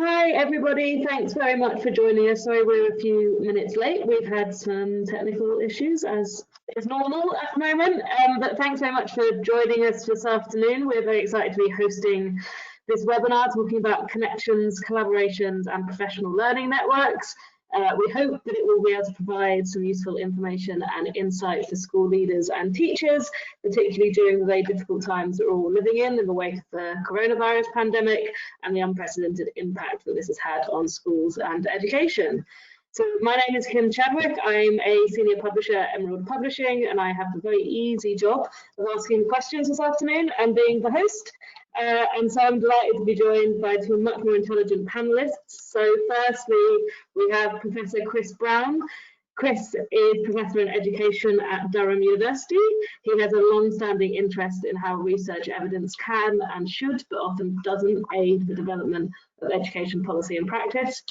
Hi everybody, thanks very much for joining us. Sorry we're a few minutes late. We've had some technical issues as is normal at the moment, but thanks very much for joining us this afternoon. We're very excited to be hosting this webinar talking about connections, collaborations and professional learning networks. We hope that it will be able to provide some useful information and insight for school leaders and teachers, particularly during the very difficult times that we're all living in the wake of the coronavirus pandemic and the unprecedented impact that this has had on schools and education. So my name is Kim Chadwick. I'm a senior publisher at Emerald Publishing, and I have the very easy job of asking questions this afternoon and being the host. And so I'm delighted to be joined by two much more intelligent panellists. So firstly, we have Professor Chris Brown. Chris is Professor in Education at Durham University. He has a long-standing interest in how research evidence can and should, but often doesn't, aid the development of education policy and practice.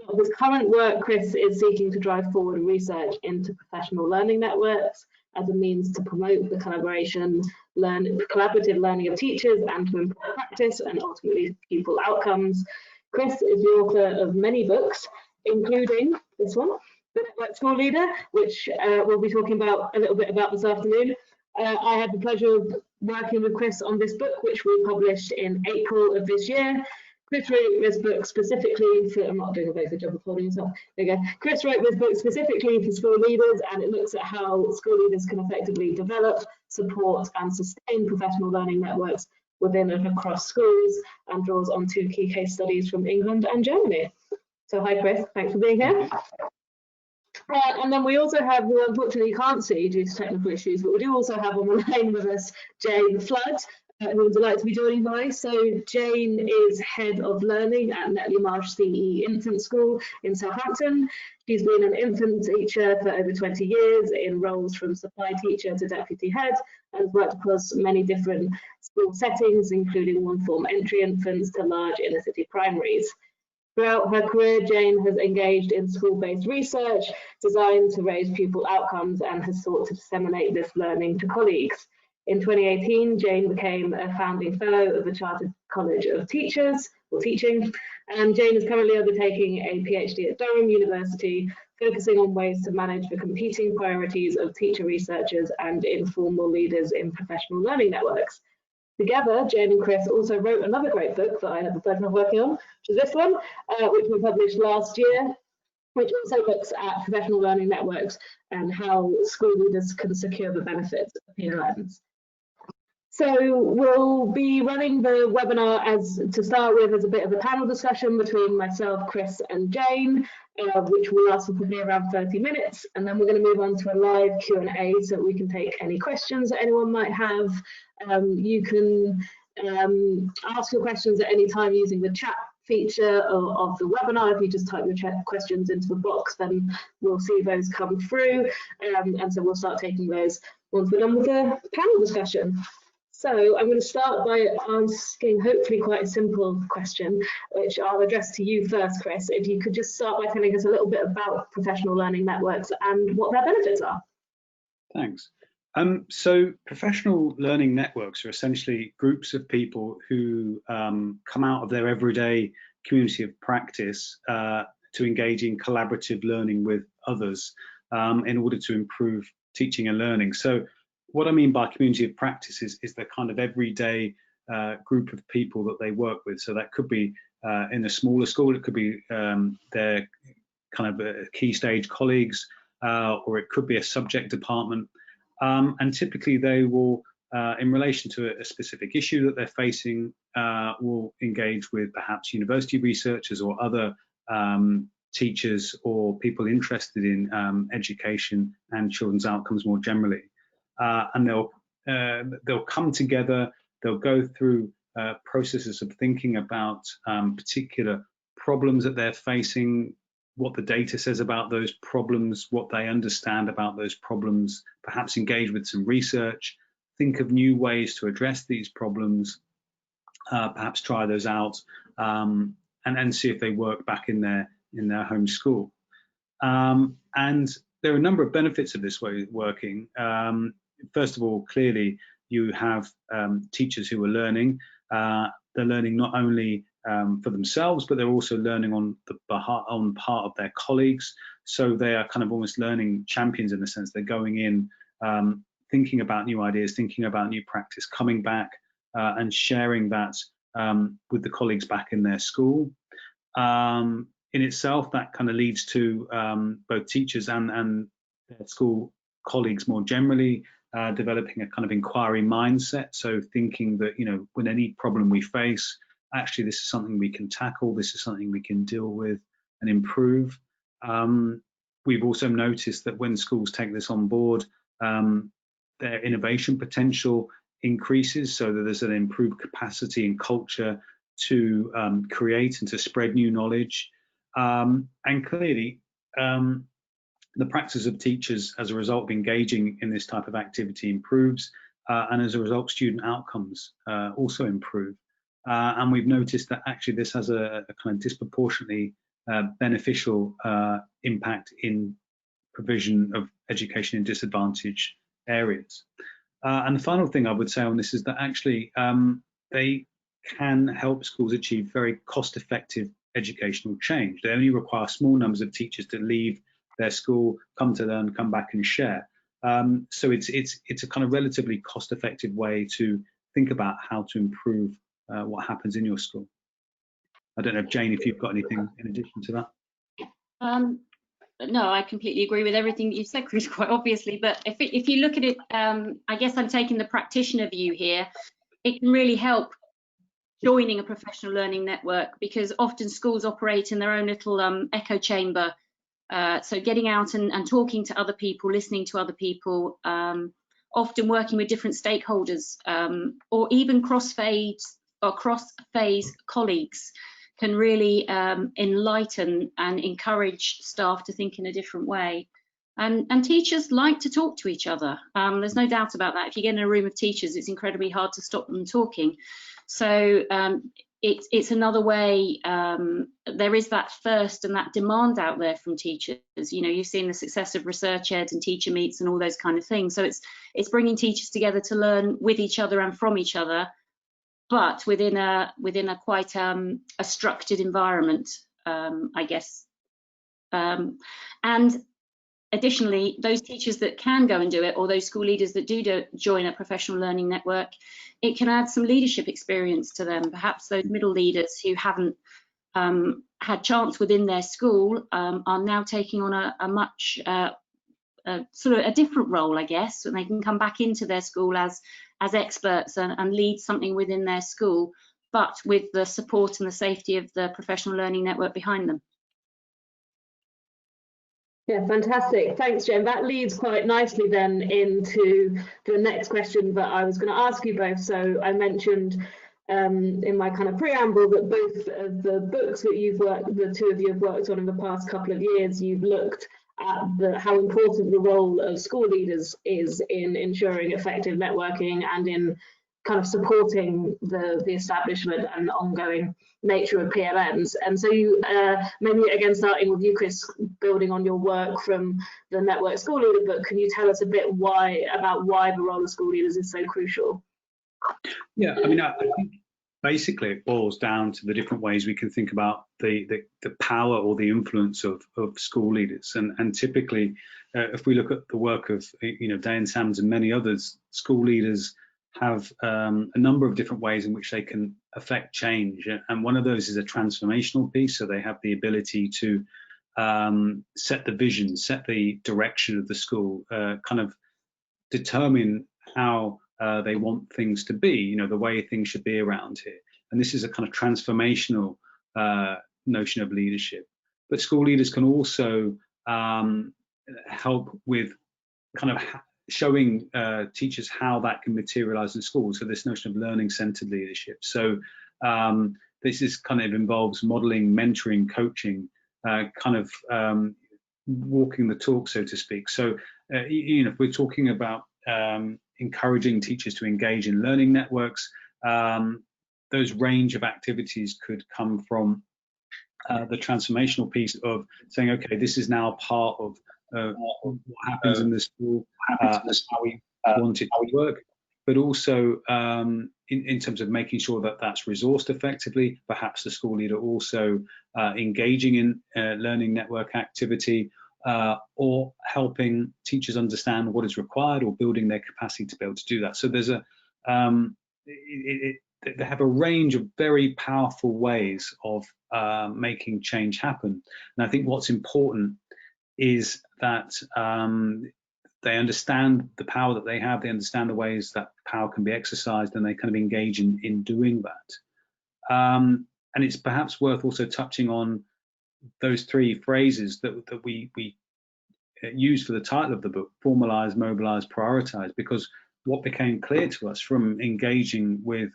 Of his current work, Chris is seeking to drive forward research into professional learning networks as a means to promote the collaborative learning of teachers and to improve practice and ultimately pupil outcomes. Chris is the author of many books, including this one, The Network School Leader, which we'll be talking about a little bit about this afternoon. I had the pleasure of working with Chris on this book, which we published in April of this year. Chris wrote this book specifically for, I'm not doing a very good job of holding this up, there you go. Chris wrote this book specifically for school leaders, and it looks at how school leaders can effectively develop, support and sustain professional learning networks within and across schools, and draws on two key case studies from England and Germany. So hi Chris, thanks for being here. And then we also have, who unfortunately you can't see due to technical issues, but we do also have on the line with us Jane Flood, who I'm delighted to be joined by. So Jane is Head of Learning at Netley Marsh CE Infant School in Southampton. She's been an infant teacher for over 20 years in roles from supply teacher to deputy head, and worked across many different school settings, including one-form entry infants to large inner-city primaries. Throughout her career, Jane has engaged in school-based research designed to raise pupil outcomes and has sought to disseminate this learning to colleagues. In 2018, Jane became a founding fellow of the Chartered College of Teachers, or Teaching, and Jane is currently undertaking a PhD at Durham University, focusing on ways to manage the competing priorities of teacher researchers and informal leaders in professional learning networks. Together, Jane and Chris also wrote another great book that I had the pleasure of working on, which is this one, which we published last year, which also looks at professional learning networks and how school leaders can secure the benefits of PLNs. So we'll be running the webinar to start with as a bit of a panel discussion between myself, Chris and Jane, which will last for probably around 30 minutes. And then we're going to move on to a live Q&A so that we can take any questions that anyone might have. You can ask your questions at any time using the chat feature of the webinar. If you just type your questions into the box, then we'll see those come through. And so we'll start taking those once we're done with the panel discussion. So I'm going to start by asking hopefully quite a simple question, which I'll address to you first, Chris. If you could just start by telling us a little bit about professional learning networks and what their benefits are. Thanks. So professional learning networks are essentially groups of people who come out of their everyday community of practice to engage in collaborative learning with others in order to improve teaching and learning. So what I mean by community of practice is the kind of everyday group of people that they work with. So that could be in a smaller school, it could be their kind of key stage colleagues, or it could be a subject department. And typically they will, in relation to a specific issue that they're facing, will engage with perhaps university researchers or other teachers or people interested in education and children's outcomes more generally. And they'll come together, they'll go through processes of thinking about particular problems that they're facing, what the data says about those problems, what they understand about those problems, perhaps engage with some research, think of new ways to address these problems, perhaps try those out, and see if they work back in their home school. And there are a number of benefits of this way of working. First of all, clearly you have teachers who are learning. They're learning not only for themselves, but they're also learning on part of their colleagues. So they are kind of almost learning champions in the sense they're going in, thinking about new ideas, thinking about new practice, coming back and sharing that with the colleagues back in their school. In itself, that kind of leads to both teachers and their school colleagues more generally developing a kind of inquiry mindset. So thinking that, you know, with any problem we face, actually this is something we can tackle, this is something we can deal with and improve. We've also noticed that when schools take this on board, their innovation potential increases, so that there's an improved capacity and culture to create and to spread new knowledge. And clearly, the practice of teachers as a result of engaging in this type of activity improves, and as a result, student outcomes also improve. And we've noticed that actually this has a kind of disproportionately beneficial impact in provision of education in disadvantaged areas. And the final thing I would say on this is that actually they can help schools achieve very cost-effective educational change. They only require small numbers of teachers to leave their school, come to learn, come back and share. So it's a kind of relatively cost-effective way to think about how to improve what happens in your school. I don't know if Jane, if you've got anything in addition to that. No, I completely agree with everything that you've said, Chris, quite obviously. But if you look at it, I guess I'm taking the practitioner view here. It can really help joining a professional learning network, because often schools operate in their own little echo chamber. So getting out and talking to other people, listening to other people, often working with different stakeholders, or even cross-phase colleagues, can really enlighten and encourage staff to think in a different way. And teachers like to talk to each other. There's no doubt about that. If you get in a room of teachers, it's incredibly hard to stop them talking. So it's another way. There is that thirst and that demand out there from teachers. You know, you've seen the success of research ed and teacher meets and all those kind of things. So it's bringing teachers together to learn with each other and from each other, but within a quite a structured environment, I guess. And additionally, those teachers that can go and do it, or those school leaders that do join a professional learning network, it can add some leadership experience to them. Perhaps those middle leaders who haven't had chance within their school are now taking on a much sort of a different role, I guess, and they can come back into their school as experts and lead something within their school, but with the support and the safety of the professional learning network behind them. Yeah, fantastic. Thanks, Jen. That leads quite nicely then into the next question that I was going to ask you both. So I mentioned in my kind of preamble that both of the books that the two of you have worked on in the past couple of years, you've looked at how important the role of school leaders is in ensuring effective networking and in kind of supporting the establishment and ongoing nature of PLNs. And so you, maybe again starting with you, Chris, building on your work from the Network School Leader book, can you tell us a bit about why the role of school leaders is so crucial? Yeah, I mean, I think basically it boils down to the different ways we can think about the power or the influence of school leaders. And typically, if we look at the work of, you know, Dan Salmons and many others, school leaders have a number of different ways in which they can affect change. And one of those is a transformational piece. So they have the ability to set the vision, set the direction of the school, kind of determine how they want things to be, you know, the way things should be around here. And this is a kind of transformational notion of leadership. But school leaders can also help with kind of showing teachers how that can materialize in schools. So this notion of learning-centered leadership. So this is kind of involves modeling, mentoring, coaching, kind of walking the talk, so to speak. So, you know, if we're talking about encouraging teachers to engage in learning networks, those range of activities could come from the transformational piece of saying, okay, this is now part of what happens in the school, how we want it to work. but also in terms of making sure that that's resourced effectively. Perhaps the school leader also engaging in learning network activity, or helping teachers understand what is required, or building their capacity to be able to do that. So there's they have a range of very powerful ways of making change happen. And I think what's important is that they understand the power that they have, they understand the ways that power can be exercised, and they kind of engage in doing that. And it's perhaps worth also touching on those three phrases that we use for the title of the book: formalize, mobilize, prioritize, because what became clear to us from engaging with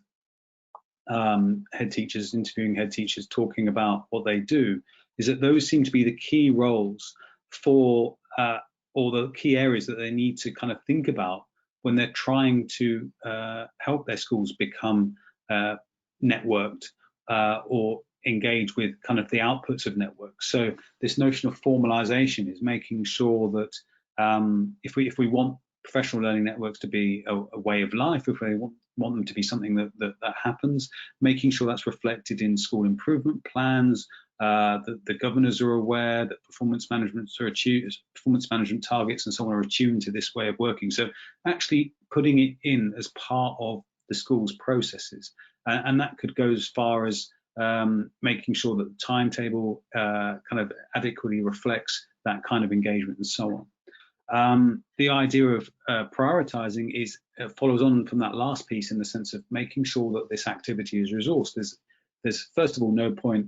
head teachers, interviewing head teachers, talking about what they do, is that those seem to be the key roles for or the key areas that they need to kind of think about when they're trying to help their schools become networked or engage with kind of the outputs of networks. So this notion of formalization is making sure that if we want professional learning networks to be a way of life, if we want them to be something that happens, making sure that's reflected in school improvement plans, that the governors are aware, that performance management targets and so on are attuned to this way of working. So actually putting it in as part of the school's processes, and that could go as far as making sure that the timetable kind of adequately reflects that kind of engagement and so on. The idea of prioritizing follows on from that last piece, in the sense of making sure that this activity is resourced. There's first of all no point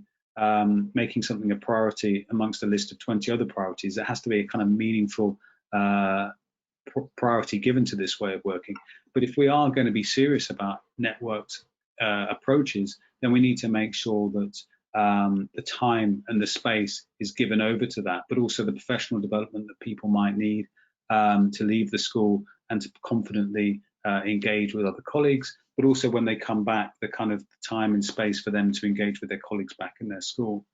making something a priority amongst a list of 20 other priorities. There has to be a kind of meaningful priority given to this way of working. But if we are going to be serious about networked approaches, then we need to make sure that the time and the space is given over to that, but also the professional development that people might need to leave the school and to confidently engage with other colleagues, but also when they come back, the kind of time and space for them to engage with their colleagues back in their school.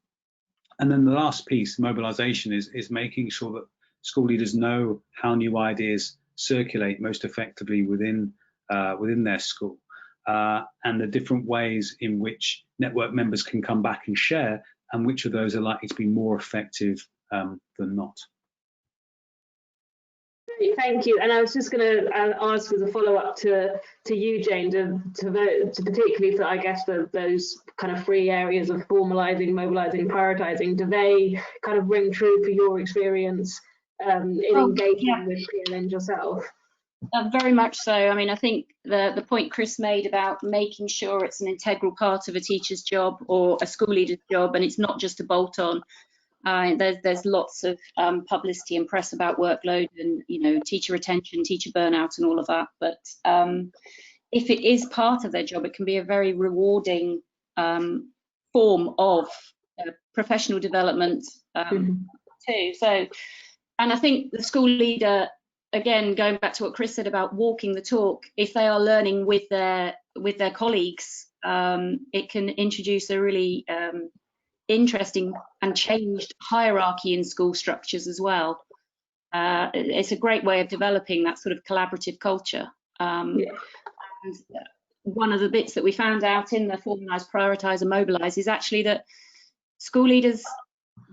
And then the last piece, mobilization, is making sure that school leaders know how new ideas circulate most effectively within their school, and the different ways in which network members can come back and share, and which of those are likely to be more effective than not. Thank you. And I was just going to ask as a follow-up to you, Jane, to particularly for, I guess, those kind of three areas of formalising, mobilising, prioritising, do they kind of ring true for your experience in engaging with PLNs yourself? Very much so. I mean, I think the point Chris made about making sure it's an integral part of a teacher's job or a school leader's job, and it's not just a bolt-on. There's lots of publicity and press about workload and, you know, teacher retention, teacher burnout and all of that. But if it is part of their job, it can be a very rewarding form of professional development too. So, and I think the school leader, again, going back to what Chris said about walking the talk, if they are learning with their colleagues, it can introduce a really interesting and changed hierarchy in school structures as well. It's a great way of developing that sort of collaborative culture. And one of the bits that we found out in the Formalise, Prioritise and Mobilise is actually that school leaders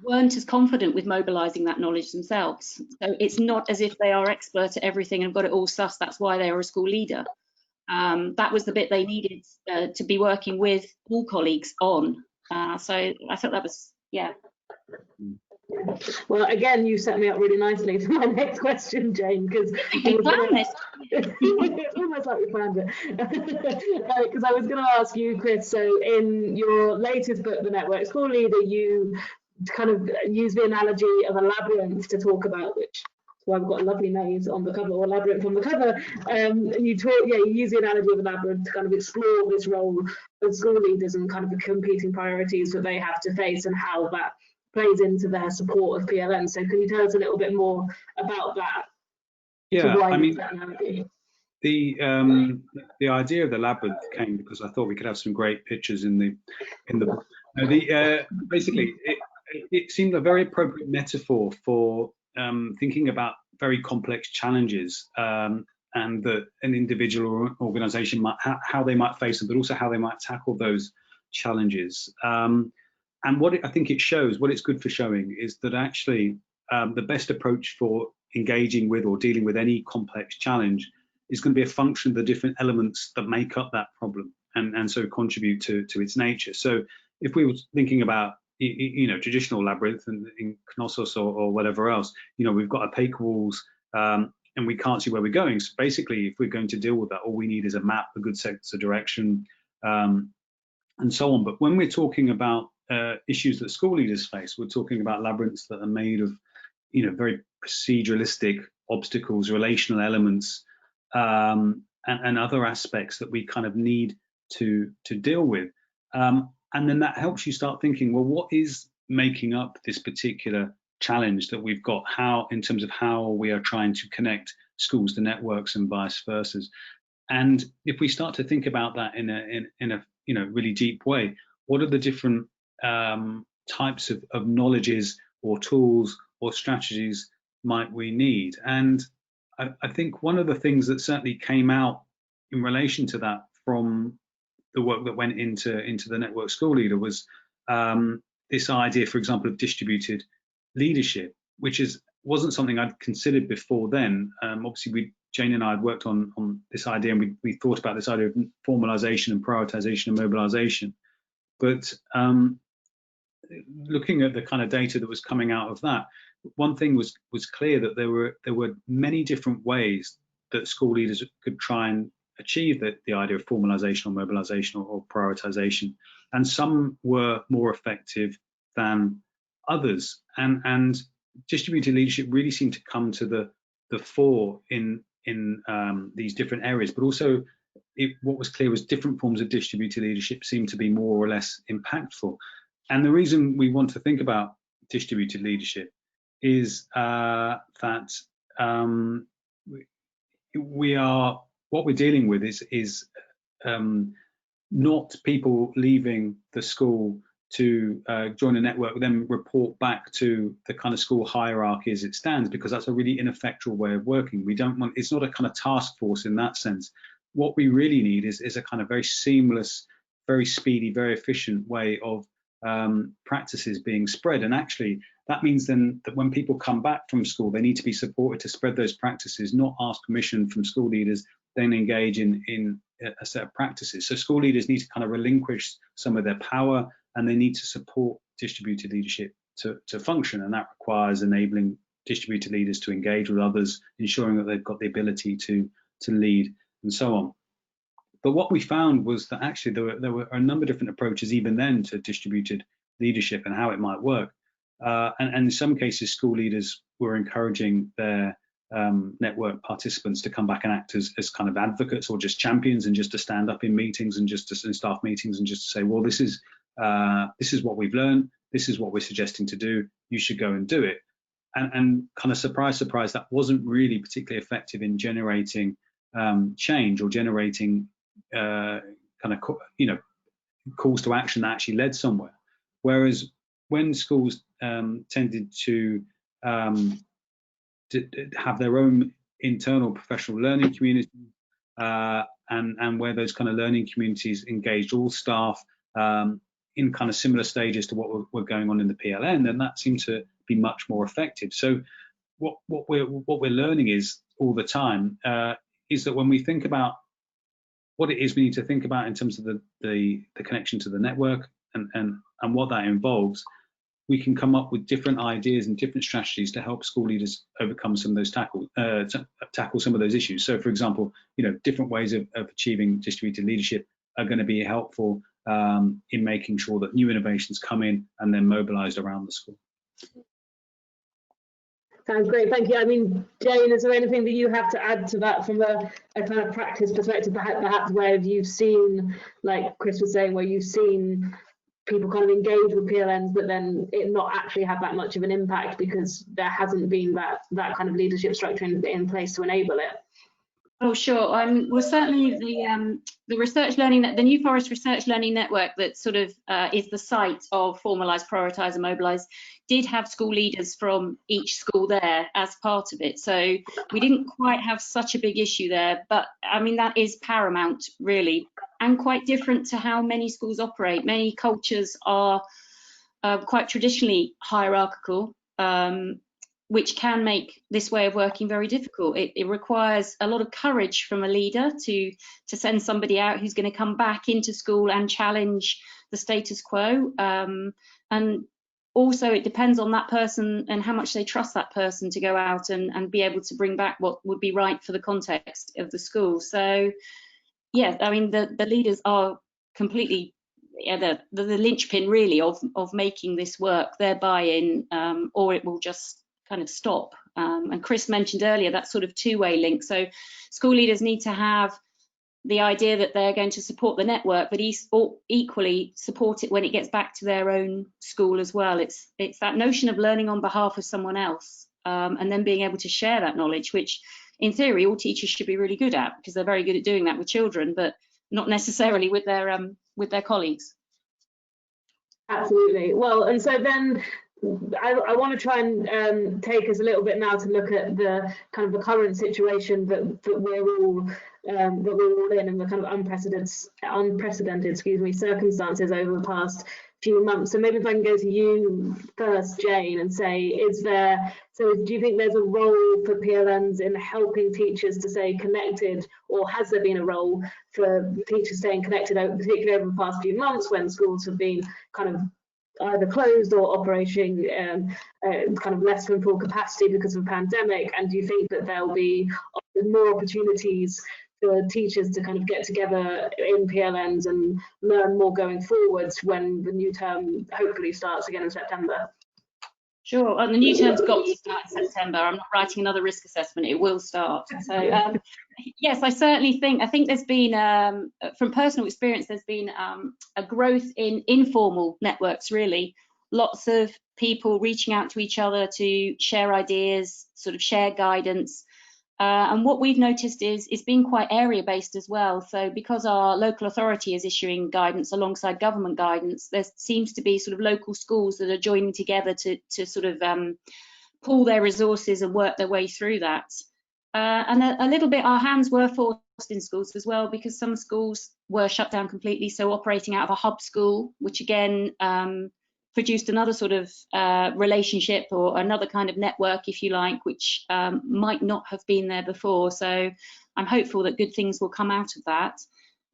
weren't as confident with mobilising that knowledge themselves. So it's not as if they are expert at everything and got it all sussed, that's why they are a school leader. That was the bit they needed to be working with all colleagues on. So I thought that was, yeah. Well, again, you set me up really nicely to my next question, Jane, because it's almost like we planned it. Because I was going to ask you, Chris, so in your latest book, The Network School Leader, you kind of use the analogy of a labyrinth to talk about, which why we've got a lovely maze on the cover, or labyrinth on the cover. And you use the analogy of a labyrinth to kind of explore this role of school leaders and kind of the competing priorities that they have to face and how that plays into their support of PLN. So can you tell us a little bit more about that? Yeah, I mean, the idea of the labyrinth came because I thought we could have some great pictures in the book. Basically, it seemed a very appropriate metaphor for thinking about very complex challenges, and and that an individual or organisation might how they might face them, but also how they might tackle those challenges. And what I think it shows, what it's good for showing, is that actually the best approach for engaging with or dealing with any complex challenge is going to be a function of the different elements that make up that problem and so contribute to its nature. So if we were thinking about traditional Labyrinth and in Knossos or whatever else, we've got opaque walls and we can't see where we're going. So basically, if we're going to deal with that, all we need is a map, a good sense of direction, and so on. But when we're talking about issues that school leaders face, we're talking about labyrinths that are made of very proceduralistic obstacles, relational elements, and other aspects that we kind of need to deal with. And then that helps you start thinking, well, what is making up this particular challenge that we've got? How, in terms of how we are trying to connect schools to networks and vice versa. And if we start to think about that in a really deep way, what are the different types of knowledges or tools or strategies might we need? And I think one of the things that certainly came out in relation to that from the work that went into the Network School Leader was this idea, for example, of distributed leadership, which wasn't something I'd considered before then. Obviously, Jane and I had worked on this idea, and we thought about this idea of formalization and prioritization and mobilization. But looking at the kind of data that was coming out of that, one thing was clear, that there were many different ways that school leaders could try and achieve the idea of formalization or mobilization or prioritization, and some were more effective than others. And distributed leadership really seemed to come to the fore in these different areas, but also what was clear was different forms of distributed leadership seemed to be more or less impactful. And the reason we want to think about distributed leadership is that what we're dealing with is not people leaving the school to join a network, then report back to the kind of school hierarchy as it stands, because that's a really ineffectual way of working. It's not a kind of task force in that sense. What we really need is a kind of very seamless, very speedy, very efficient way of practices being spread. And actually, that means then that when people come back from school, they need to be supported to spread those practices, not ask permission from school leaders, then engage in a set of practices. So school leaders need to kind of relinquish some of their power, and they need to support distributed leadership to function. And that requires enabling distributed leaders to engage with others, ensuring that they've got the ability to lead, and so on. But what we found was that actually there were a number of different approaches even then to distributed leadership and how it might work. And in some cases, school leaders were encouraging their network participants to come back and act as kind of advocates or just champions, and just to stand up in meetings and in staff meetings and just to say, well, this is what we've learned, this is what we're suggesting to do, you should go and do it. And kind of surprise, that wasn't really particularly effective in generating change or generating calls to action that actually led somewhere. Whereas when schools tended to have their own internal professional learning community, and where those kind of learning communities engaged all staff in kind of similar stages to what were going on in the PLN, then that seemed to be much more effective. So what we're learning is all the time is that when we think about what it is we need to think about in terms of the connection to the network and what that involves, we can come up with different ideas and different strategies to help school leaders overcome some of those tackle some of those issues. So, for example, different ways of achieving distributed leadership are going to be helpful in making sure that new innovations come in and then mobilized around the school. Sounds great, thank you. I mean, Jane, is there anything that you have to add to that from a kind of practice perspective, perhaps where you've seen, like Chris was saying, where you've seen people kind of engage with PLNs, but then it not actually have that much of an impact because there hasn't been that kind of leadership structure in place to enable it? Oh, sure. Well, certainly the research learning, the New Forest Research Learning Network that sort of is the site of Formalise, Prioritise and Mobilise did have school leaders from each school there as part of it. So we didn't quite have such a big issue there, but I mean, that is paramount really, and quite different to how many schools operate. Many cultures are quite traditionally hierarchical, which can make this way of working very difficult. It requires a lot of courage from a leader to send somebody out who's going to come back into school and challenge the status quo. And also it depends on that person and how much they trust that person to go out and be able to bring back what would be right for the context of the school. So yeah, I mean, the leaders are completely the linchpin really of making this work, their buy-in, or it will just kind of stop. And Chris mentioned earlier that sort of two-way link. So school leaders need to have the idea that they're going to support the network, but equally support it when it gets back to their own school as well. It's that notion of learning on behalf of someone else, and then being able to share that knowledge, which in theory all teachers should be really good at, because they're very good at doing that with children, but not necessarily with their colleagues. Absolutely. Well, and so then I want to try and take us a little bit now to look at the kind of the current situation that we're all in, and the kind of unprecedented circumstances over the past few months. So maybe if I can go to you first, Jane, and say, do you think there's a role for PLNs in helping teachers to stay connected, or has there been a role for teachers staying connected, particularly over the past few months when schools have been kind of either closed or operating kind of less than full capacity because of the pandemic? And do you think that there'll be more opportunities for teachers to kind of get together in PLNs and learn more going forwards when the new term hopefully starts again in September? Sure, and the new term's got to start in September. I'm not writing another risk assessment, it will start. So yes, I think there's been, from personal experience, there's been a growth in informal networks really. Lots of people reaching out to each other to share ideas, sort of share guidance. And what we've noticed is it's been quite area-based as well. So because our local authority is issuing guidance alongside government guidance, there seems to be sort of local schools that are joining together to sort of pool their resources and work their way through that. And a little bit, our hands were forced in schools as well, because some schools were shut down completely. So operating out of a hub school, which again produced another sort of relationship or another kind of network, if you like, which might not have been there before. So I'm hopeful that good things will come out of that.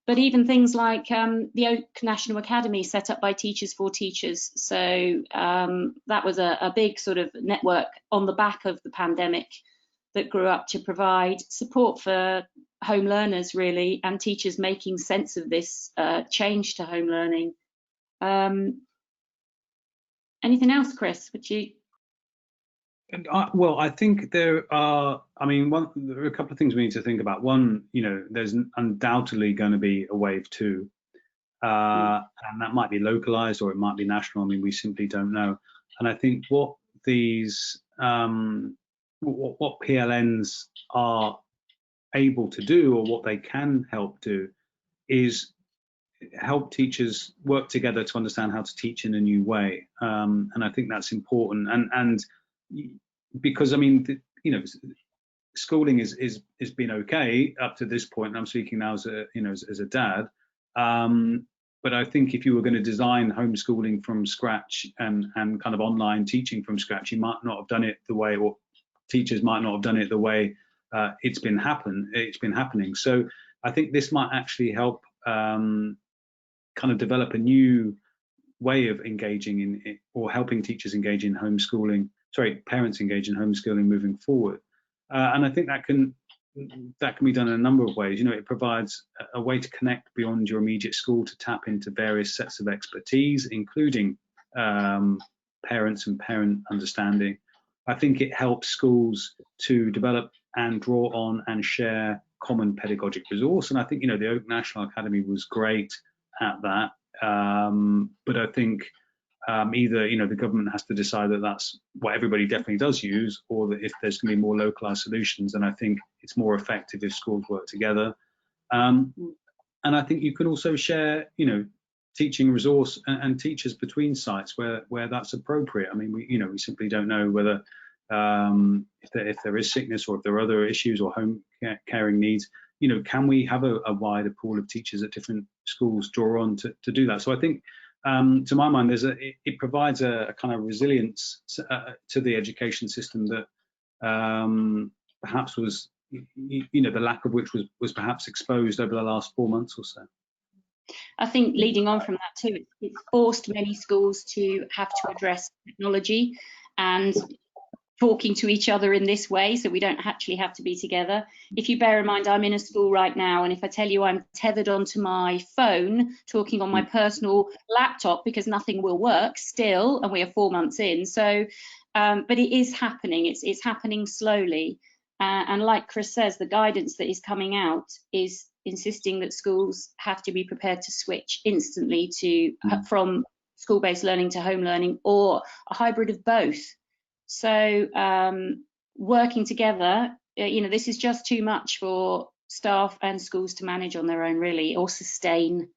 But even things like the Oak National Academy, set up by Teachers for Teachers. So that was a big sort of network on the back of the pandemic that grew up to provide support for home learners really, and teachers making sense of this change to home learning. Anything else, Chris? Would you? Well, I think there are. I mean, there are a couple of things we need to think about. One, there's undoubtedly going to be a wave 2, and that might be localized or it might be national. I mean, we simply don't know. And I think what these what PLNs are able to do, or what they can help do, is help teachers work together to understand how to teach in a new way, and I think that's important. And because I mean, schooling is been okay up to this point. And I'm speaking now as a dad. But I think if you were going to design homeschooling from scratch and kind of online teaching from scratch, you might not have done it the way, or teachers might not have done it the way it's been happening. So I think this might actually help kind of develop a new way of engaging in it, or helping teachers engage in homeschooling, parents engage in homeschooling moving forward. And I think that can be done in a number of ways. It provides a way to connect beyond your immediate school, to tap into various sets of expertise, including parents and parent understanding. I think it helps schools to develop and draw on and share common pedagogic resource. And I think, the Oak National Academy was great at that. But I think either, you know, the government has to decide that that's what everybody definitely does use, or that if there's going to be more localized solutions, then I think it's more effective if schools work together. And I think you can also share, you know, teaching resource and teachers between sites where that's appropriate. I mean, we simply don't know whether if there is sickness, or if there are other issues or home caring needs, you know, can we have a wider pool of teachers at different schools draw on to do that? So I think, to my mind, it provides a kind of resilience to the education system that perhaps was, you know, the lack of which was perhaps exposed over the last 4 months or so. I think leading on from that too, it's forced many schools to have to address technology and talking to each other in this way, so we don't actually have to be together. If you bear in mind, I'm in a school right now, and if I tell you I'm tethered onto my phone, talking on my personal laptop, because nothing will work still, and we are 4 months in. So, but it is happening. It's happening slowly. And like Chris says, the guidance that is coming out is insisting that schools have to be prepared to switch instantly to from school-based learning to home learning, or a hybrid of both. So working together, you know, this is just too much for staff and schools to manage on their own, really, or sustain.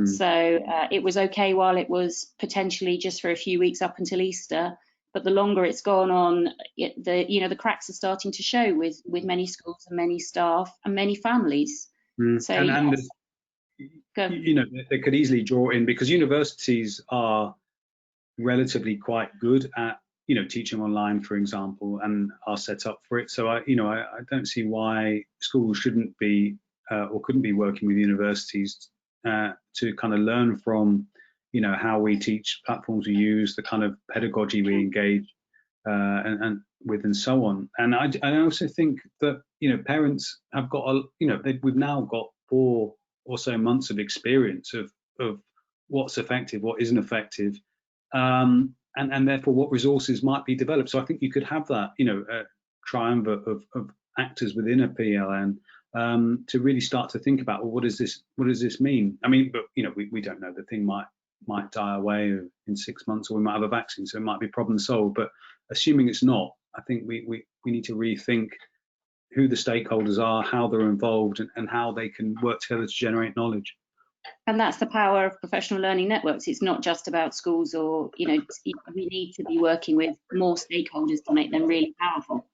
So it was okay while it was potentially just for a few weeks up until Easter, but the longer it's gone on, the cracks are starting to show with many schools and many staff and many families. So and you know, they could easily draw in, because universities are relatively quite good at, you know, teaching online, for example, and are set up for it. So I don't see why schools shouldn't be or couldn't be working with universities to kind of learn from, you know, how we teach, platforms we use, the kind of pedagogy we engage and with, and so on. And I also think that, you know, parents have got we've now got 4 or so months of experience of what's effective, what isn't effective, and therefore what resources might be developed. So I think you could have that, you know, triumvirate of actors within a PLN to really start to think about, well, what does this mean? I mean, but, you know, we don't know. The thing might die away in 6 months, or we might have a vaccine, so it might be problem solved. But assuming it's not, I think we need to rethink who the stakeholders are, how they're involved, and how they can work together to generate knowledge. And that's the power of professional learning networks. It's not just about schools, or, you know, we need to be working with more stakeholders to make them really powerful.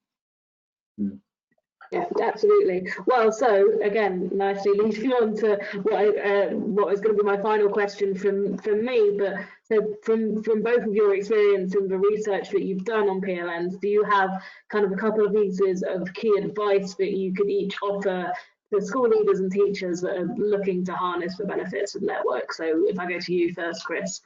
Yeah, absolutely. Well, so again, nicely leading on to what is going to be my final question from me. But so from both of your experience and the research that you've done on PLNs, do you have kind of a couple of pieces of key advice that you could each offer to school leaders and teachers that are looking to harness the benefits of networks? So if I go to you first, Chris.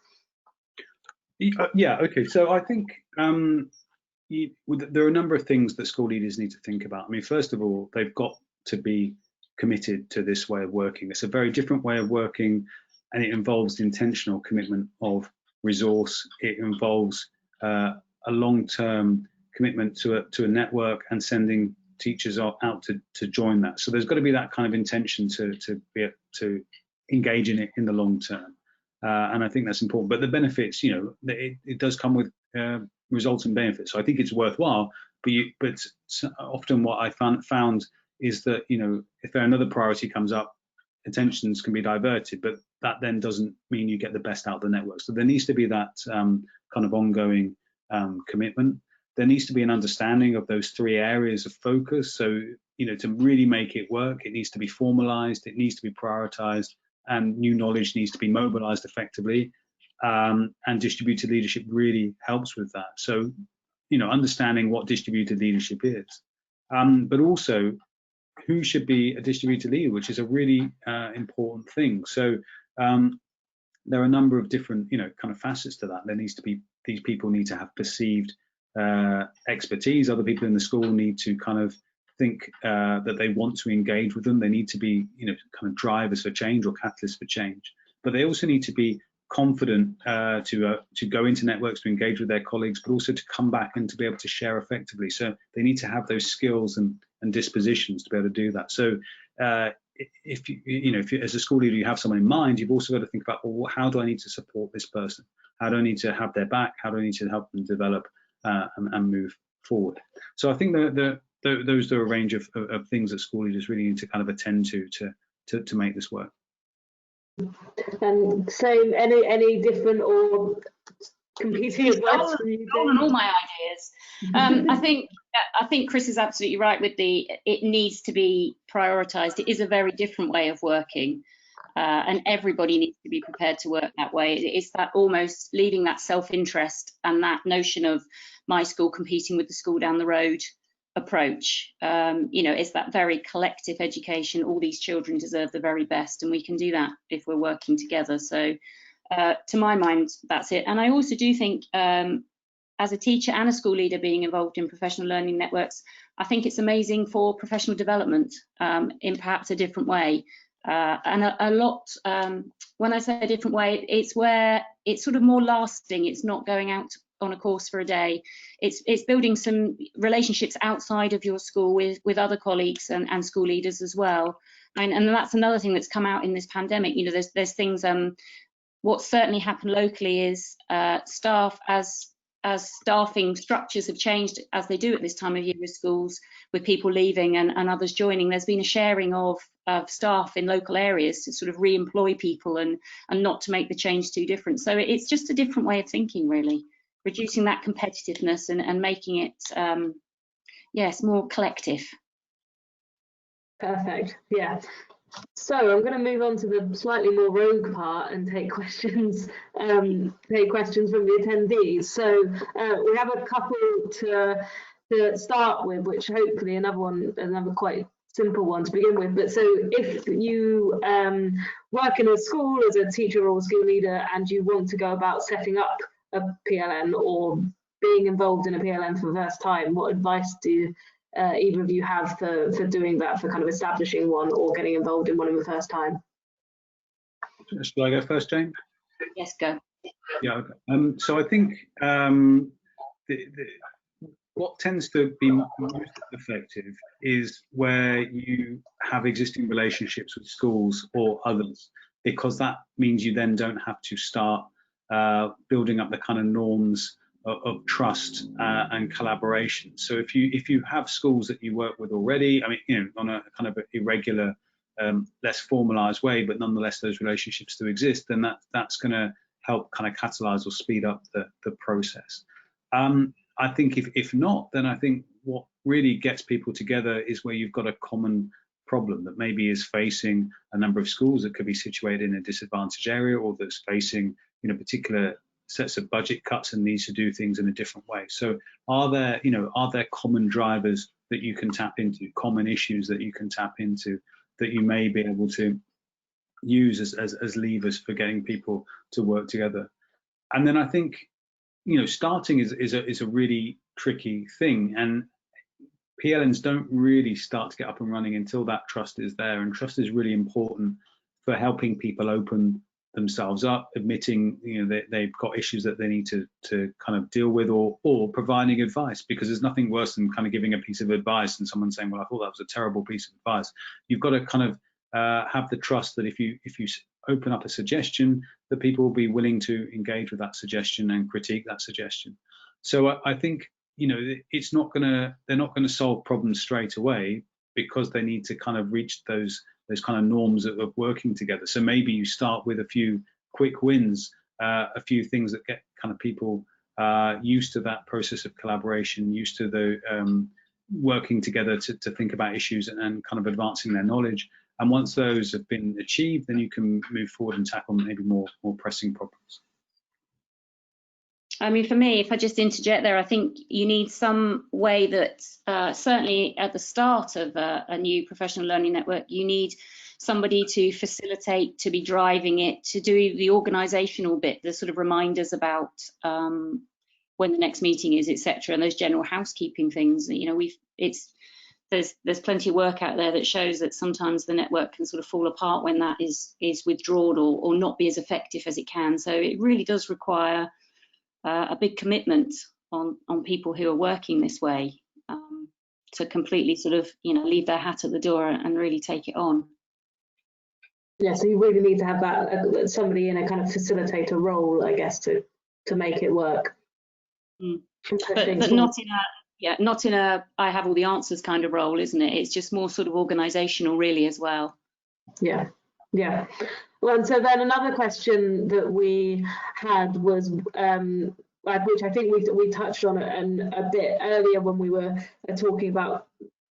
Yeah, okay. So I think there are a number of things that school leaders need to think about. I mean, first of all, they've got to be committed to this way of working. It's a very different way of working, and it involves the intentional commitment of resource. It involves a long-term commitment to a network and sending teachers out to join that. So there's got to be that kind of intention to engage in it in the long term. And I think that's important. But the benefits, you know, it does come with results and benefits. So I think it's worthwhile. But often what I found is that, you know, if another priority comes up, attentions can be diverted, but that then doesn't mean you get the best out of the network. So there needs to be that kind of ongoing commitment. There needs to be an understanding of those 3 areas of focus. So, you know, to really make it work, it needs to be formalized, it needs to be prioritized, and new knowledge needs to be mobilized effectively. And distributed leadership really helps with that. So, you know, understanding what distributed leadership is, but also who should be a distributed leader, which is a really important thing. So there are a number of different, you know, kind of facets to that. There needs to be, these people need to have perceived expertise. Other people in the school need to kind of think that they want to engage with them. They need to be, you know, kind of drivers for change or catalysts for change. But they also need to be confident to go into networks, to engage with their colleagues, but also to come back and to be able to share effectively. So they need to have those skills and dispositions to be able to do that. So if you as a school leader you have someone in mind, you've also got to think about, well, how do I need to support this person? How do I need to have their back? How do I need to help them develop and move forward? So I think that those are a range of things that school leaders really need to kind of attend to make this work. And so any different or competing advice from you? Stolen all my ideas. I think Chris is absolutely right with it needs to be prioritised. It is a very different way of working, and everybody needs to be prepared to work that way. It's that almost leaving that self-interest and that notion of my school competing with the school down the road approach. It's that very collective education. All these children deserve the very best, and we can do that if we're working together. So to my mind, that's it. And I also do think as a teacher and a school leader being involved in professional learning networks, I think it's amazing for professional development in perhaps a different way. And a lot, when I say a different way, it's where it's sort of more lasting. It's not going out on a course for a day. It's building some relationships outside of your school with other colleagues and school leaders as well. And that's another thing that's come out in this pandemic. There's things. What certainly happened locally is staff as staffing structures have changed, as they do at this time of year with schools, with people leaving and others joining. There's been a sharing of staff in local areas to sort of re-employ people and not to make the change too different. So it's just a different way of thinking, really, reducing that competitiveness and making it, yes, more collective. Perfect. Yeah. So I'm going to move on to the slightly more rogue part and take questions from the attendees. So we have a couple to start with, which hopefully another quite simple one to begin with. But so if you work in a school as a teacher or a school leader and you want to go about setting up a PLN or being involved in a PLN for the first time, what advice do either of you have for doing that, for kind of establishing one or getting involved in one in the first time? Shall I go first, Jane? Yes, go. Yeah. So I think what tends to be most effective is where you have existing relationships with schools or others, because that means you then don't have to start building up the kind of norms of trust and collaboration. So if you have schools that you work with already, I mean, on a kind of irregular, less formalized way, but nonetheless those relationships do exist, then that's going to help kind of catalyze or speed up the process. I think if not, then I think what really gets people together is where you've got a common problem that maybe is facing a number of schools that could be situated in a disadvantaged area, or that's facing particular sets of budget cuts and needs to do things in a different way. So are there common drivers that you can tap into, common issues that you can tap into, that you may be able to use as levers for getting people to work together? And then I think starting is a really tricky thing, and PLNs don't really start to get up and running until that trust is there, and trust is really important for helping people open themselves up, admitting that they've got issues that they need to kind of deal with, or providing advice, because there's nothing worse than kind of giving a piece of advice and someone saying, well, I thought that was a terrible piece of advice. You've got to kind of have the trust that if you open up a suggestion, that people will be willing to engage with that suggestion and critique that suggestion. So I think they're not going to solve problems straight away, because they need to kind of reach those kind of norms of working together. So maybe you start with a few quick wins, a few things that get kind of people used to that process of collaboration, used to the working together to think about issues and kind of advancing their knowledge. And once those have been achieved, then you can move forward and tackle maybe more pressing problems. I mean, for me, if I just interject there, I think you need some way that certainly at the start of a new professional learning network, you need somebody to facilitate, to be driving it, to do the organisational bit, the sort of reminders about when the next meeting is, etc., and those general housekeeping things. There's plenty of work out there that shows that sometimes the network can sort of fall apart when that is withdrawn or not be as effective as it can. So it really does require a big commitment on people who are working this way to completely sort of leave their hat at the door and really take it on. Yeah, so you really need to have that somebody in a kind of facilitator role, I guess, to to make it work. But not in a I have all the answers kind of role, isn't it? It's just more sort of organisational really as well. Yeah. Well, and so then another question that we had was, which I think we touched on a bit earlier when we were talking about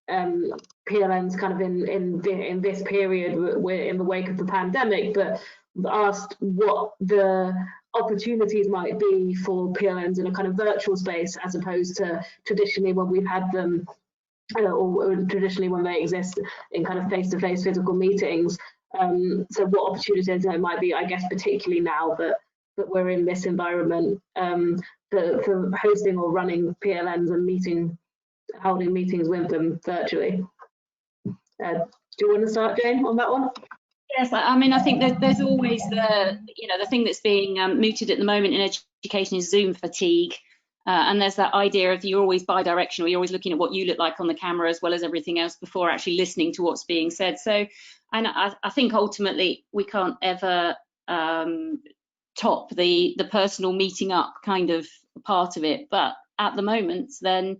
PLNs kind of in this period, we're in the wake of the pandemic, but asked what the opportunities might be for PLNs in a kind of virtual space as opposed to traditionally when we've had them, or traditionally when they exist in kind of face-to-face physical meetings. So what opportunities there might be, I guess, particularly now that we're in this environment, for hosting or running PLNs and holding meetings with them virtually. Do you want to start, Jane, on that one? Yes, I mean, I think that there's always the thing that's being mooted at the moment in education is Zoom fatigue. And there's that idea of you're always bi-directional, you're always looking at what you look like on the camera as well as everything else before actually listening to what's being said. So, and I think ultimately we can't ever top the personal meeting up kind of part of it. But at the moment, then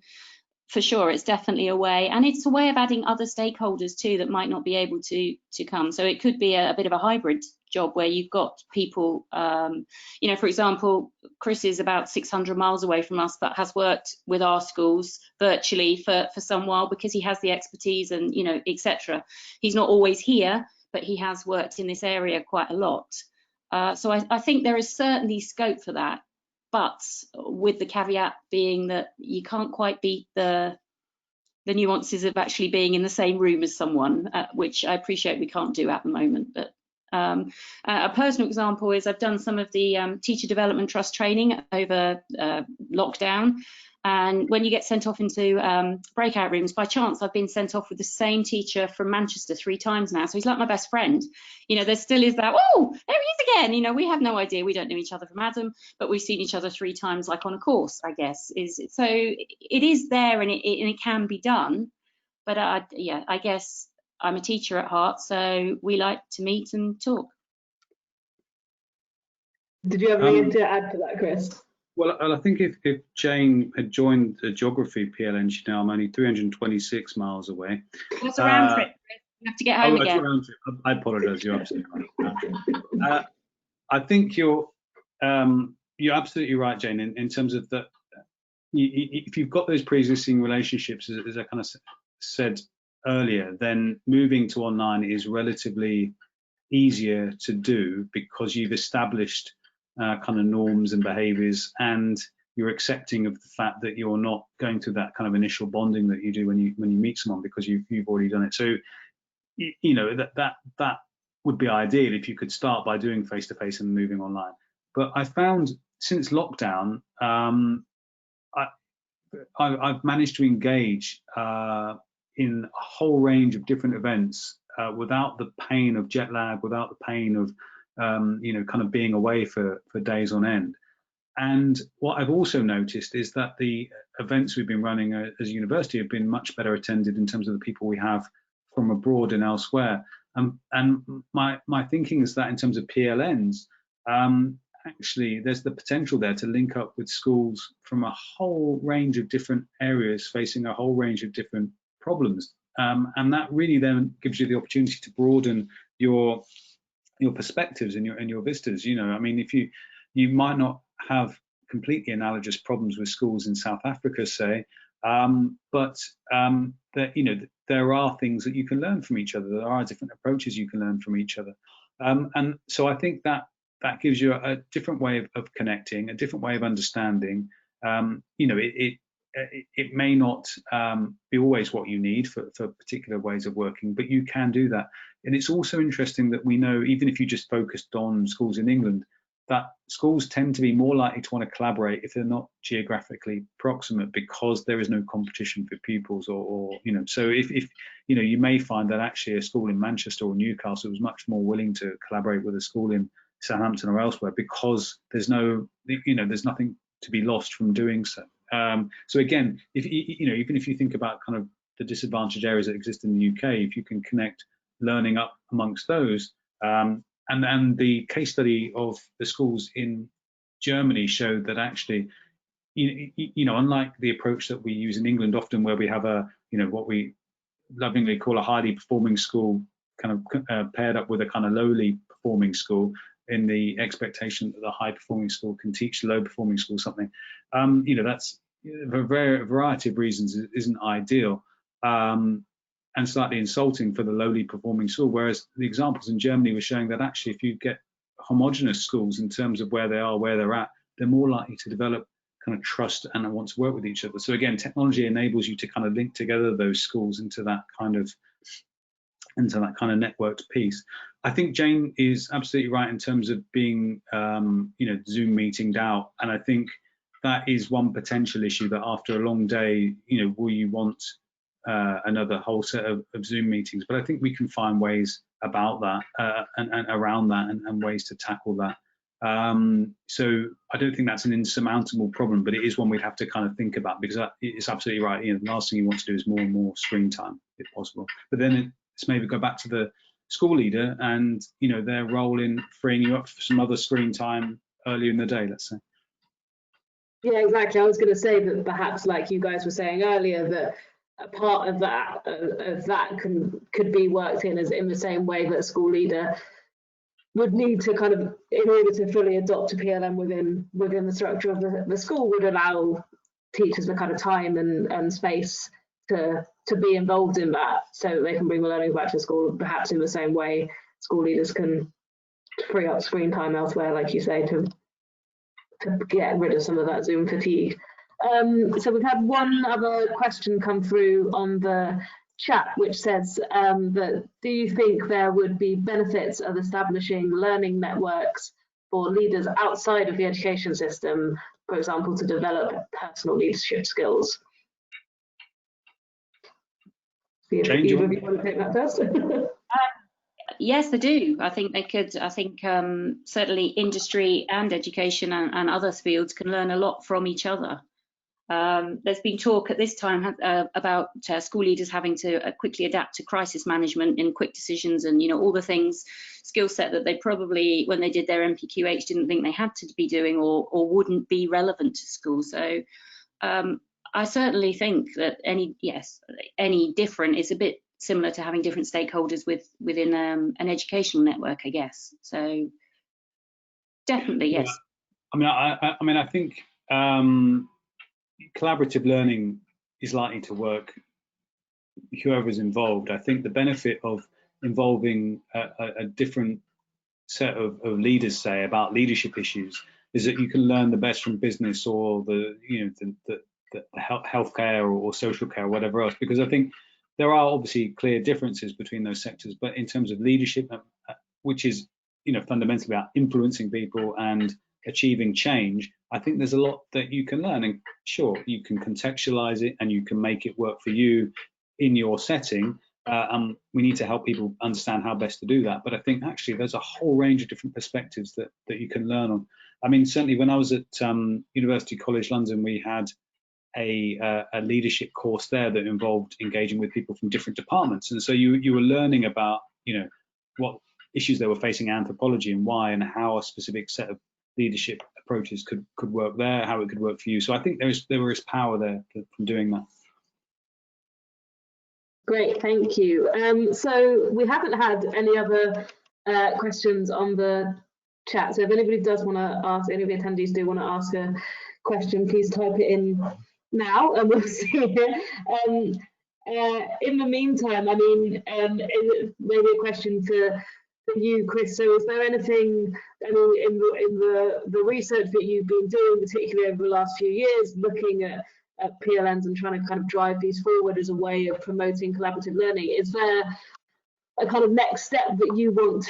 for sure, it's definitely a way, and it's a way of adding other stakeholders too that might not be able to come. So it could be a bit of a hybrid job where you've got people, for example, Chris is about 600 miles away from us, but has worked with our schools virtually for some while because he has the expertise and, etc. He's not always here, but he has worked in this area quite a lot. So I think there is certainly scope for that. But with the caveat being that you can't quite beat the nuances of actually being in the same room as someone, which I appreciate we can't do at the moment. But a personal example is I've done some of the teacher development trust training over lockdown. And when you get sent off into breakout rooms, by chance, I've been sent off with the same teacher from Manchester 3 times now. So he's like my best friend. There still is that, oh, there he is again. We have no idea. We don't know each other from Adam, but we've seen each other 3 times, like on a course, I guess. So it is there and it can be done. But I guess I'm a teacher at heart, so we like to meet and talk. Did you have anything to add to that, Chris? Well, I think if Jane had joined the geography PLN, she'd know I'm only 326 miles away. What's a round trip? You have to get home again. Round trip. I apologise. You're absolutely right. I think you're absolutely right, Jane, in terms of that. If you've got those pre-existing relationships, as I kind of said earlier, then moving to online is relatively easier to do because you've established kind of norms and behaviours, and you're accepting of the fact that you're not going through that kind of initial bonding that you do when you meet someone because you've already done it. So that would be ideal if you could start by doing face-to-face and moving online. But I found since lockdown, I've managed to engage in a whole range of different events without the pain of jet lag, without the pain of kind of being away for days on end. And what I've also noticed is that the events we've been running as a university have been much better attended in terms of the people we have from abroad and elsewhere. And my thinking is that in terms of PLNs, actually there's the potential there to link up with schools from a whole range of different areas facing a whole range of different problems. And that really then gives you the opportunity to broaden your perspectives and your vistas. I mean, if you might not have completely analogous problems with schools in South Africa, say, but that there are things that you can learn from each other. There are different approaches you can learn from each other, and so I think that gives you a different way of connecting, a different way of understanding. It may not be always what you need for particular ways of working, but you can do that. And it's also interesting that we know, even if you just focused on schools in England, that schools tend to be more likely to want to collaborate if they're not geographically proximate, because there is no competition for pupils so if you may find that actually a school in Manchester or Newcastle was much more willing to collaborate with a school in Southampton or elsewhere because there's nothing to be lost from doing so. So again, even if you think about kind of the disadvantaged areas that exist in the UK, if you can connect learning up amongst those, and the case study of the schools in Germany showed that actually, you know, unlike the approach that we use in England often, where we have a, you know, what we lovingly call a highly performing school kind of paired up with a kind of lowly performing school, in the expectation that the high performing school can teach the low performing school something, you know, that's for a variety of reasons isn't ideal, and slightly insulting for the lowly performing school. Whereas the examples in Germany were showing that actually, if you get homogenous schools in terms of where they are, where they're at, they're more likely to develop kind of trust and want to work with each other. So again, technology enables you to kind of link together those schools into that kind of networked piece. I think Jane is absolutely right in terms of being, you know, Zoom meetinged out, and I think that is one potential issue, that after a long day, you know, will you want another whole set of Zoom meetings? But I think we can find ways about that and around that, and ways to tackle that. So I don't think that's an insurmountable problem, but it is one we'd have to kind of think about, because it's absolutely right. You know, the last thing you want to do is more and more screen time if possible. But then let's maybe go back to the school leader and, you know, their role in freeing you up for some other screen time earlier in the day, let's say. Yeah, exactly. I was going to say that perhaps, like you guys were saying earlier, that a part of that could be worked in as in the same way that a school leader would need to kind of, in order to fully adopt a PLN within the structure of the school, would allow teachers the kind of time and space to be involved in that, so they can bring the learning back to school. Perhaps in the same way school leaders can free up screen time elsewhere, like you say, to get rid of some of that Zoom fatigue. So we've had one other question come through on the chat, which says that, do you think there would be benefits of establishing learning networks for leaders outside of the education system, for example, to develop personal leadership skills? Jane, either of you want to take that first? Yes, I do. I think they could. I think certainly industry and education and other fields can learn a lot from each other. There's been talk at this time about school leaders having to quickly adapt to crisis management and quick decisions, and, you know, all the things, skill set that they probably, when they did their MPQH, didn't think they had to be doing or wouldn't be relevant to school. So I certainly think that any different is a bit similar to having different stakeholders within an educational network, I guess. So definitely, yes. Yeah. I mean, I think collaborative learning is likely to work whoever's involved. I think the benefit of involving a different set of leaders, say, about leadership issues, is that you can learn the best from business or the healthcare or social care or whatever else, because I think there are obviously clear differences between those sectors, but in terms of leadership, which is, you know, fundamentally about influencing people and achieving change, I think there's a lot that you can learn. And sure, you can contextualize it and you can make it work for you in your setting. We need to help people understand how best to do that. But I think actually there's a whole range of different perspectives that you can learn on. I mean, certainly when I was at University College London, we had a leadership course there that involved engaging with people from different departments, and so you were learning about, you know, what issues they were facing in anthropology and why, and how a specific set of leadership approaches could work there, how it could work for you. So I think there is power there from doing that. Great, thank you. So we haven't had any other questions on the chat, so if anybody does want to ask, any of the attendees do want to ask a question, please type it in now and we'll see it. In the meantime, I mean, maybe a question for you, Chris. So is there anything, I mean, in the research that you've been doing, particularly over the last few years, looking at PLNs and trying to kind of drive these forward as a way of promoting collaborative learning, is there a kind of next step that you want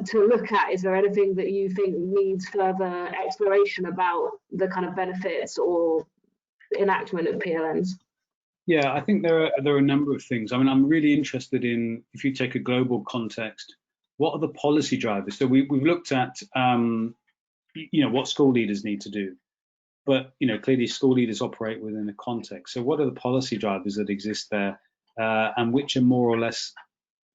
to look at? Is there anything that you think needs further exploration about the kind of benefits or enactment of PLNs? Yeah, I think there are a number of things. I mean, I'm really interested in, if you take a global context, what are the policy drivers? So we've looked at, you know, what school leaders need to do, but, you know, clearly school leaders operate within a context. So what are the policy drivers that exist there, and which are more or less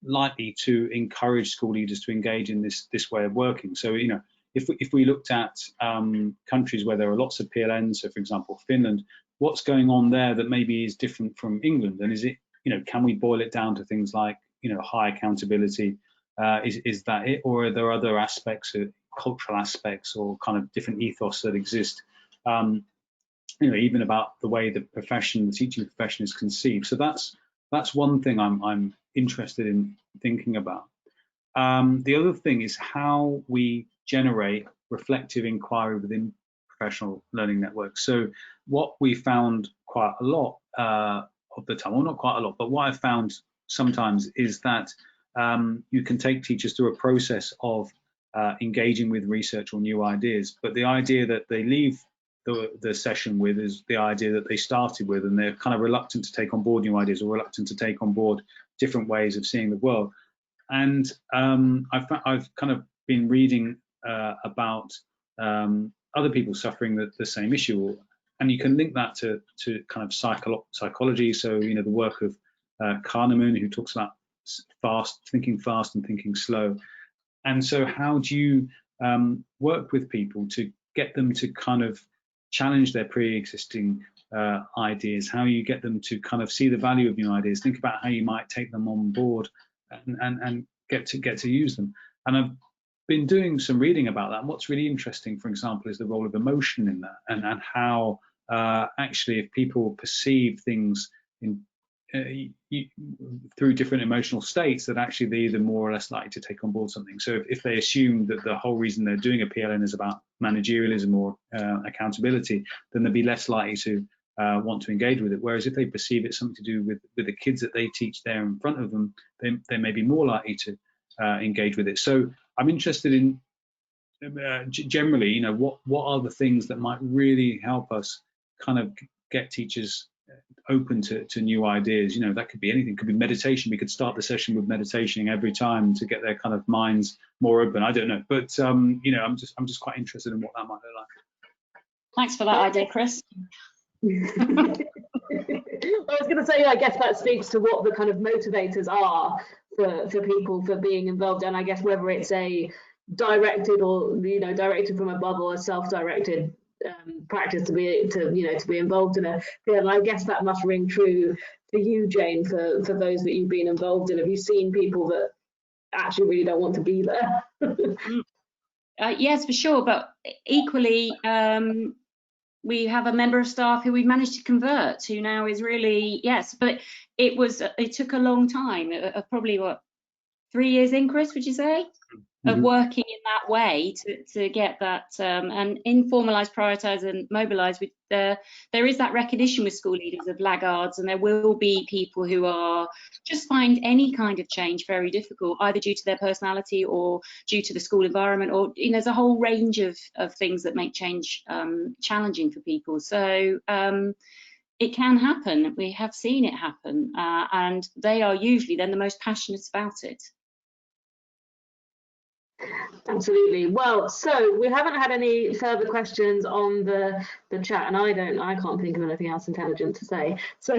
likely to encourage school leaders to engage in this way of working? So, you know, if we looked at countries where there are lots of PLNs, so for example Finland, what's going on there that maybe is different from England, and is it, can we boil it down to things like high accountability? Is that it, or are there other aspects, cultural aspects, or kind of different ethos that exist? Even about the way the teaching profession is conceived. So that's one thing I'm interested in thinking about. The other thing is how we generate reflective inquiry within professional learning networks. So what we found quite a lot of the time, well, not quite a lot, but what I've found sometimes is that you can take teachers through a process of engaging with research or new ideas, but the idea that they leave the session with is the idea that they started with, and they're kind of reluctant to take on board new ideas or reluctant to take on board different ways of seeing the world. And I've kind of been reading about other people suffering the same issue, and you can link that to kind of psychology. So the work of Kahneman, who talks about thinking fast and thinking slow. And so how do you work with people to get them to kind of challenge their pre-existing ideas? How you get them to kind of see the value of new ideas, think about how you might take them on board and get to use them. And I've been doing some reading about that. And what's really interesting, for example, is the role of emotion in that, and how actually if people perceive things in through different emotional states, that actually they're either more or less likely to take on board something. So if they assume that the whole reason they're doing a PLN is about managerialism or accountability, then they'll be less likely to want to engage with it. Whereas if they perceive it's something to do with the kids that they teach there in front of them, they may be more likely to engage with it. So I'm interested in generally, what are the things that might really help us kind of get teachers open to new ideas? That could be anything. It could be meditation. We could start the session with meditation every time to get their kind of minds more open. I don't know, but I'm just quite interested in what that might look like. Thanks for that idea, Chris. I was going to say, I guess that speaks to what the kind of motivators are for people for being involved, and I guess whether it's a directed or directed from above, or a self-directed practice to be involved in a field. And I guess that must ring true for you, Jane, for those that you've been involved in. Have you seen people that actually really don't want to be there? Yes, for sure, but equally we have a member of staff who we've managed to convert, who now is really, yes, but it took a long time, probably 3 years in, Chris, would you say? Of working in that way to get that and informalise, prioritise and mobilise. There is that recognition with school leaders of laggards, and there will be people who are just find any kind of change very difficult, either due to their personality or due to the school environment, or there's a whole range of things that make change challenging for people. So it can happen. We have seen it happen, and they are usually then the most passionate about it. Absolutely. Well, so we haven't had any further questions on the chat, and I can't think of anything else intelligent to say. So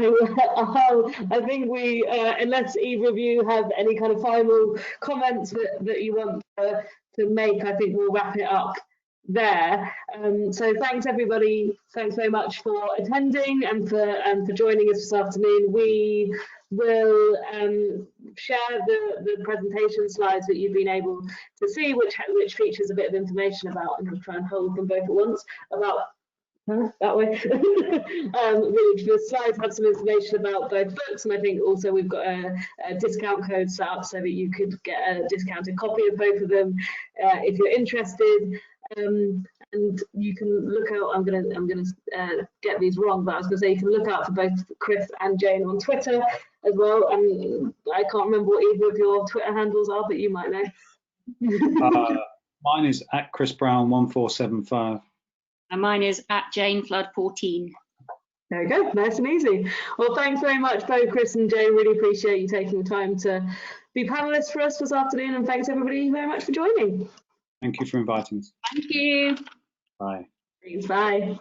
I think we, unless either of you have any kind of final comments that you want to make, I think we'll wrap it up there. So thanks everybody. Thanks very much for attending and for joining us this afternoon. We will share the presentation slides that you've been able to see, which features a bit of information about. I'm going to try and hold them both at once about that way. Really, the slides have some information about both books, and I think also we've got a discount code set up so that you could get a discounted copy of both of them if you're interested. And you can look out. I'm gonna get these wrong, but I was gonna say you can look out for both Chris and Jane on Twitter as well. And I can't remember what either of your Twitter handles are, but you might know. Mine is @ChrisBrown1475. And mine is @JaneFlood14. There we go, nice and easy. Well, thanks very much, both Chris and Jane. Really appreciate you taking the time to be panelists for us this afternoon, and thanks everybody very much for joining. Thank you for inviting us. Thank you. Bye. Thanks, bye.